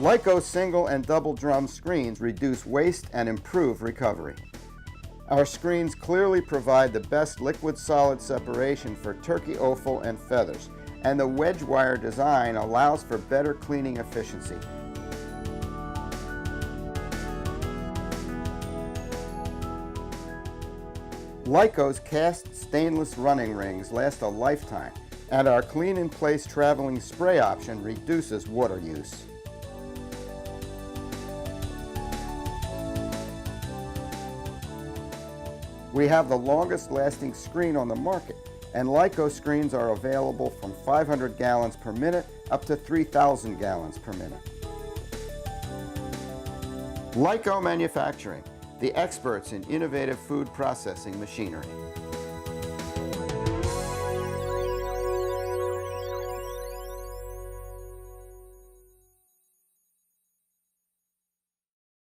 Lyco single and double drum screens reduce waste and improve recovery. Our screens clearly provide the best liquid-solid separation for turkey offal and feathers, and the wedge-wire design allows for better cleaning efficiency. Lyco's cast stainless running rings last a lifetime, and our clean-in-place traveling spray option reduces water use. We have the longest lasting screen on the market, and Lyco screens are available from 500 gallons per minute up to 3,000 gallons per minute. Lyco Manufacturing, the experts in innovative food processing machinery.